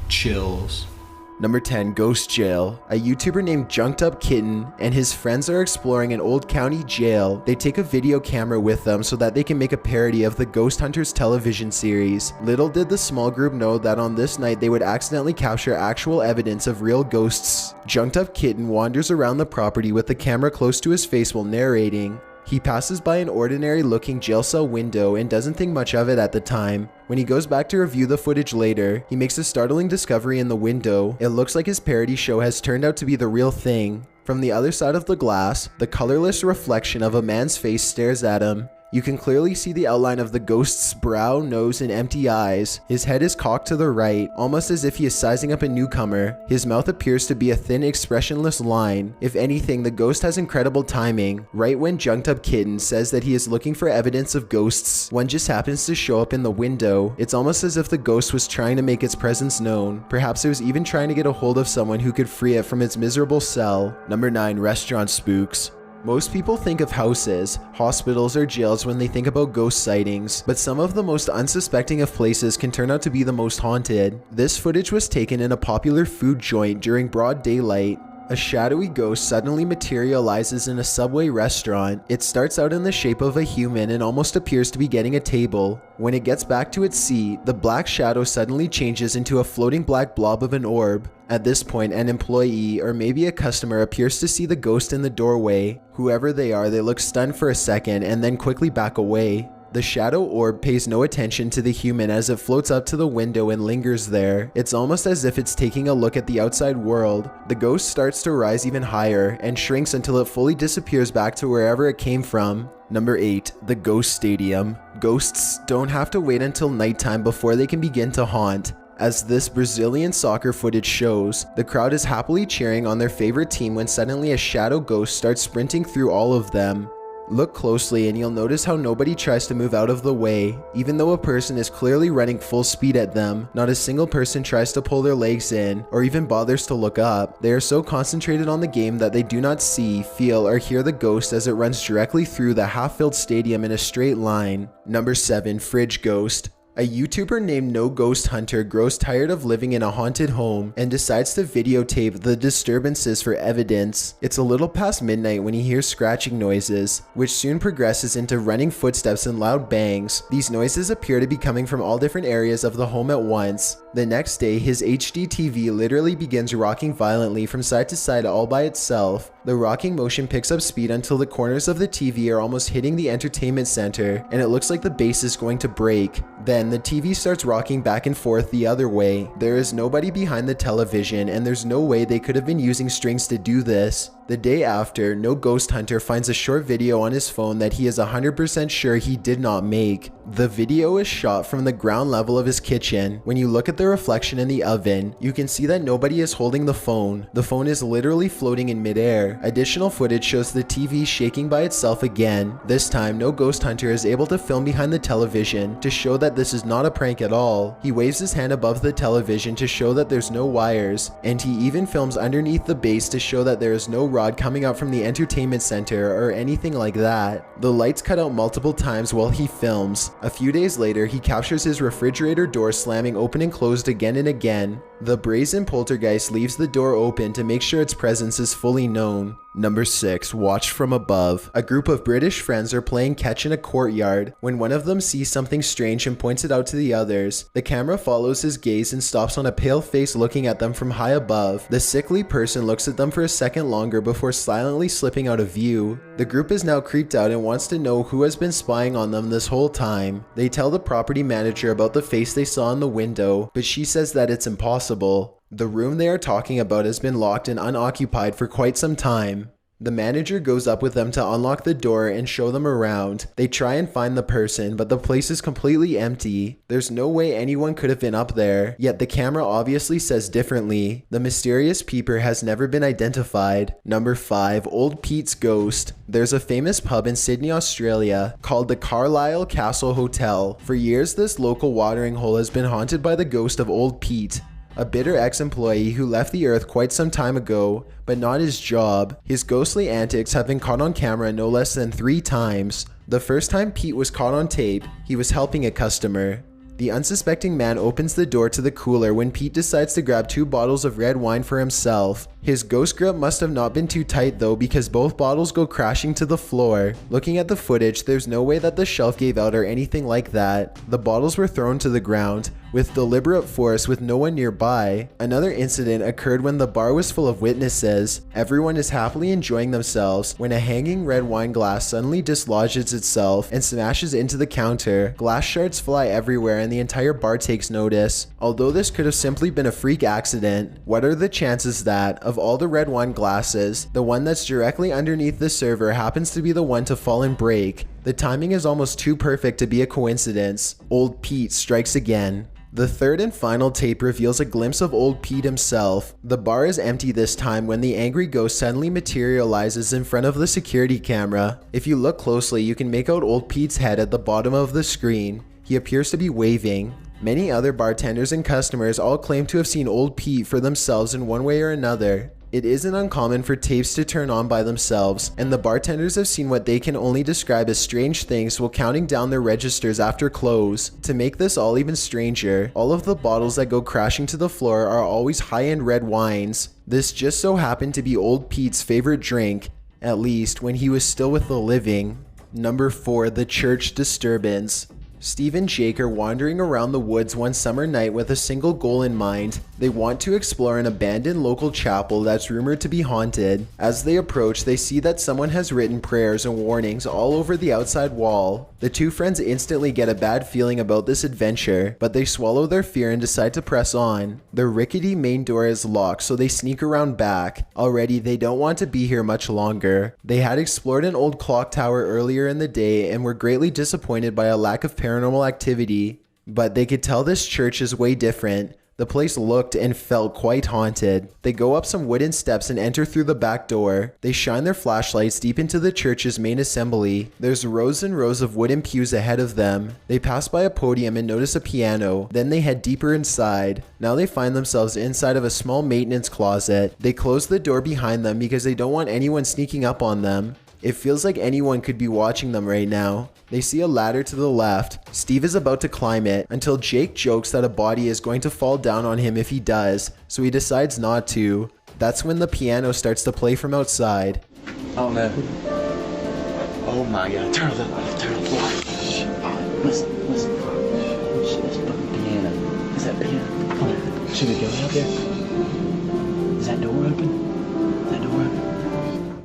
chills. Number 10, Ghost Jail. A YouTuber named Junked Up Kitten and his friends are exploring an old county jail. They take a video camera with them so that they can make a parody of the Ghost Hunters television series. Little did the small group know that on this night they would accidentally capture actual evidence of real ghosts. Junked Up Kitten wanders around the property with the camera close to his face while narrating. He passes by an ordinary looking jail cell window and doesn't think much of it at the time. When he goes back to review the footage later, he makes a startling discovery in the window. It looks like his parody show has turned out to be the real thing. From the other side of the glass, the colorless reflection of a man's face stares at him. You can clearly see the outline of the ghost's brow, nose, and empty eyes. His head is cocked to the right, almost as if he is sizing up a newcomer. His mouth appears to be a thin, expressionless line. If anything, the ghost has incredible timing. Right when Junked Up Kitten says that he is looking for evidence of ghosts, one just happens to show up in the window. It's almost as if the ghost was trying to make its presence known. Perhaps it was even trying to get a hold of someone who could free it from its miserable cell. Number 9, Restaurant Spooks. Most people think of houses, hospitals, or jails when they think about ghost sightings, but some of the most unsuspecting of places can turn out to be the most haunted. This footage was taken in a popular food joint during broad daylight. A shadowy ghost suddenly materializes in a Subway restaurant. It starts out in the shape of a human and almost appears to be getting a table. When it gets back to its seat, the black shadow suddenly changes into a floating black blob of an orb. At this point, an employee or maybe a customer appears to see the ghost in the doorway. Whoever they are, they look stunned for a second and then quickly back away. The shadow orb pays no attention to the human as it floats up to the window and lingers there. It's almost as if it's taking a look at the outside world. The ghost starts to rise even higher and shrinks until it fully disappears back to wherever it came from. Number 8, the Ghost Stadium. Ghosts don't have to wait until nighttime before they can begin to haunt. As this Brazilian soccer footage shows, the crowd is happily cheering on their favorite team when suddenly a shadow ghost starts sprinting through all of them. Look closely and you'll notice how nobody tries to move out of the way. Even though a person is clearly running full speed at them, not a single person tries to pull their legs in or even bothers to look up. They are so concentrated on the game that they do not see, feel, or hear the ghost as it runs directly through the half-filled stadium in a straight line. Number 7, Fridge Ghost. A YouTuber named No Ghost Hunter grows tired of living in a haunted home and decides to videotape the disturbances for evidence. It's a little past midnight when he hears scratching noises, which soon progresses into running footsteps and loud bangs. These noises appear to be coming from all different areas of the home at once. The next day, his HD TV literally begins rocking violently from side to side all by itself. The rocking motion picks up speed until the corners of the TV are almost hitting the entertainment center, and it looks like the base is going to break. Then the TV starts rocking back and forth the other way. There is nobody behind the television, and there's no way they could have been using strings to do this. The day after, No Ghost Hunter finds a short video on his phone that he is 100% sure he did not make. The video is shot from the ground level of his kitchen. When you look at the reflection in the oven, you can see that nobody is holding the phone. The phone is literally floating in midair. Additional footage shows the TV shaking by itself again. This time, No Ghost Hunter is able to film behind the television to show that this is not a prank at all. He waves his hand above the television to show that there's no wires, and he even films underneath the base to show that there is no rod coming out from the entertainment center or anything like that. The lights cut out multiple times while he films. A few days later, he captures his refrigerator door slamming open and closed again and again. The brazen poltergeist leaves the door open to make sure its presence is fully known. Number 6, Watch from Above. A group of British friends are playing catch in a courtyard when one of them sees something strange and points it out to the others. The camera follows his gaze and stops on a pale face looking at them from high above. The sickly person looks at them for a second longer before silently slipping out of view. The group is now creeped out and wants to know who has been spying on them this whole time. They tell the property manager about the face they saw in the window, but she says that it's impossible. The room they are talking about has been locked and unoccupied for quite some time. The manager goes up with them to unlock the door and show them around. They try and find the person, but the place is completely empty. There's no way anyone could have been up there, yet the camera obviously says differently. The mysterious peeper has never been identified. Number 5, Old Pete's Ghost. There's a famous pub in Sydney, Australia called the Carlisle Castle Hotel. For years, this local watering hole has been haunted by the ghost of Old Pete, a bitter ex-employee who left the earth quite some time ago, but not his job. His ghostly antics have been caught on camera no less than 3 times. The first time Pete was caught on tape, he was helping a customer. The unsuspecting man opens the door to the cooler when Pete decides to grab 2 bottles of red wine for himself. His ghost grip must have not been too tight though, because both bottles go crashing to the floor. Looking at the footage, there's no way that the shelf gave out or anything like that. The bottles were thrown to the ground with deliberate force with no one nearby. Another incident occurred when the bar was full of witnesses. Everyone is happily enjoying themselves when a hanging red wine glass suddenly dislodges itself and smashes into the counter. Glass shards fly everywhere and the entire bar takes notice. Although this could have simply been a freak accident, what are the chances that, of all the red wine glasses, the one that's directly underneath the server happens to be the one to fall and break? The timing is almost too perfect to be a coincidence. Old Pete strikes again. The third and final tape reveals a glimpse of old Pete himself. The bar is empty this time when the angry ghost suddenly materializes in front of the security camera. If you look closely, you can make out old Pete's head at the bottom of the screen. He appears to be waving. Many other bartenders and customers all claim to have seen old Pete for themselves in one way or another. It isn't uncommon for tapes to turn on by themselves, and the bartenders have seen what they can only describe as strange things while counting down their registers after close. To make this all even stranger, all of the bottles that go crashing to the floor are always high-end red wines. This just so happened to be old Pete's favorite drink, at least when he was still with the living. Number 4, the church disturbance. Steve and Jake are wandering around the woods one summer night with a single goal in mind. They want to explore an abandoned local chapel that's rumored to be haunted. As they approach, they see that someone has written prayers and warnings all over the outside wall. The two friends instantly get a bad feeling about this adventure, but they swallow their fear and decide to press on. The rickety main door is locked, so they sneak around back. Already, they don't want to be here much longer. They had explored an old clock tower earlier in the day and were greatly disappointed by a lack of paranormal activity, but they could tell this church is way different. The place looked and felt quite haunted. They go up some wooden steps and enter through the back door. They shine their flashlights deep into the church's main assembly. There's rows and rows of wooden pews ahead of them. They pass by a podium and notice a piano. Then they head deeper inside. Now they find themselves inside of a small maintenance closet. They close the door behind them because they don't want anyone sneaking up on them. It feels like anyone could be watching them right now. They see a ladder to the left. Steve is about to climb it until Jake jokes that a body is going to fall down on him if he does, so he decides not to. That's when the piano starts to play from outside. Oh no. Oh my god. Turn it up. Turn it up. Listen. Shit, that's fucking piano. Is that piano? Come on. Should we go out there? Is that door open? Is that door open?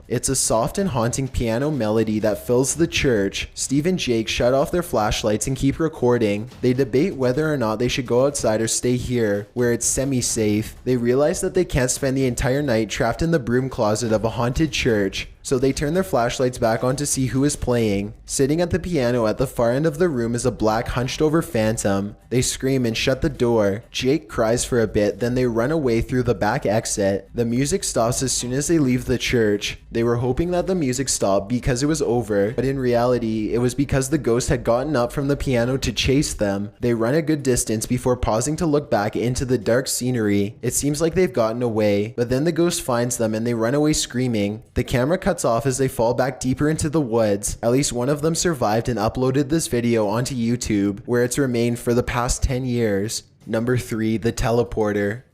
It's a soft and haunting piano melody that fills the church. Steve and Jake shut off their flashlights and keep recording. They debate whether or not they should go outside or stay here, where it's semi-safe. They realize that they can't spend the entire night trapped in the broom closet of a haunted church. So they turn their flashlights back on to see who is playing. Sitting at the piano at the far end of the room is a black hunched over phantom. They scream and shut the door. Jake cries for a bit, then they run away through the back exit. The music stops as soon as they leave the church. They were hoping that the music stopped because it was over, but in reality, it was because the ghost had gotten up from the piano to chase them. They run a good distance before pausing to look back into the dark scenery. It seems like they've gotten away, but then the ghost finds them and they run away screaming. The camera cuts off as they fall back deeper into the woods. At least one of them survived and uploaded this video onto YouTube, where it's remained for the past 10 years. Number 3, the teleporter.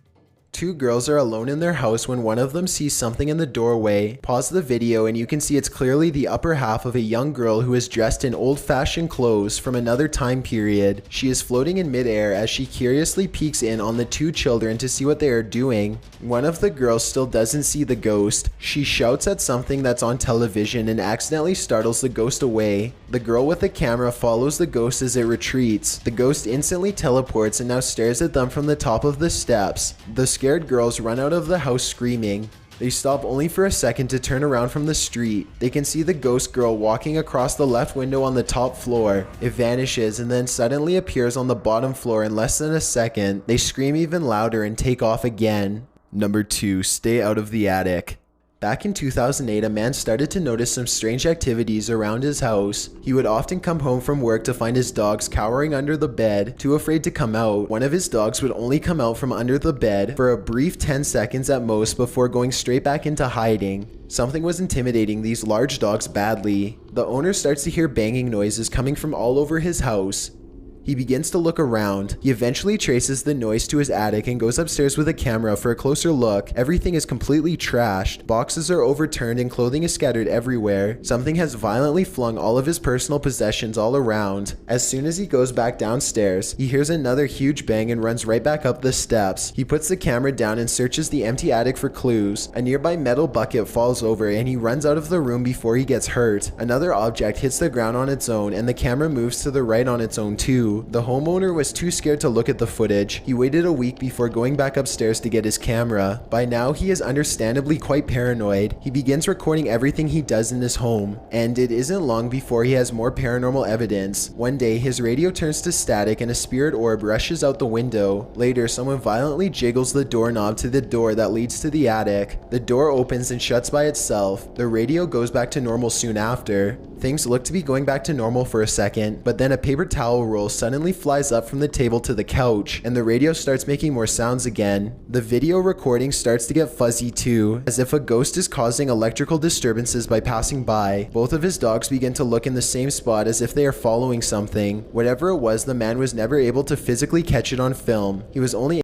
Two girls are alone in their house when one of them sees something in the doorway. Pause the video and you can see it's clearly the upper half of a young girl who is dressed in old-fashioned clothes from another time period. She is floating in midair as she curiously peeks in on the two children to see what they are doing. One of the girls still doesn't see the ghost. She shouts at something that's on television and accidentally startles the ghost away. The girl with the camera follows the ghost as it retreats. The ghost instantly teleports and now stares at them from the top of the steps. The scared girls run out of the house screaming. They stop only for a second to turn around from the street. They can see the ghost girl walking across the left window on the top floor. It vanishes and then suddenly appears on the bottom floor in less than a second. They scream even louder and take off again. Number 2, stay out of the attic. Back in 2008, a man started to notice some strange activities around his house. He would often come home from work to find his dogs cowering under the bed, too afraid to come out. One of his dogs would only come out from under the bed for a brief 10 seconds at most before going straight back into hiding. Something was intimidating these large dogs badly. The owner starts to hear banging noises coming from all over his house. He begins to look around. He eventually traces the noise to his attic and goes upstairs with a camera for a closer look. Everything is completely trashed. Boxes are overturned and clothing is scattered everywhere. Something has violently flung all of his personal possessions all around. As soon as he goes back downstairs, he hears another huge bang and runs right back up the steps. He puts the camera down and searches the empty attic for clues. A nearby metal bucket falls over and he runs out of the room before he gets hurt. Another object hits the ground on its own and the camera moves to the right on its own too. The homeowner was too scared to look at the footage. He waited a week before going back upstairs to get his camera. By now he is understandably quite paranoid. He begins recording everything he does in his home, and it isn't long before he has more paranormal evidence. One day his radio turns to static and a spirit orb rushes out the window. Later, someone violently jiggles the doorknob to the door that leads to the attic. The door opens and shuts by itself. The radio goes back to normal soon after. Things look to be going back to normal for a second, but then a paper towel roll suddenly flies up from the table to the couch, and the radio starts making more sounds again. The video recording starts to get fuzzy too, as if a ghost is causing electrical disturbances by passing by. Both of his dogs begin to look in the same spot as if they are following something. Whatever it was, the man was never able to physically catch it on film. He was only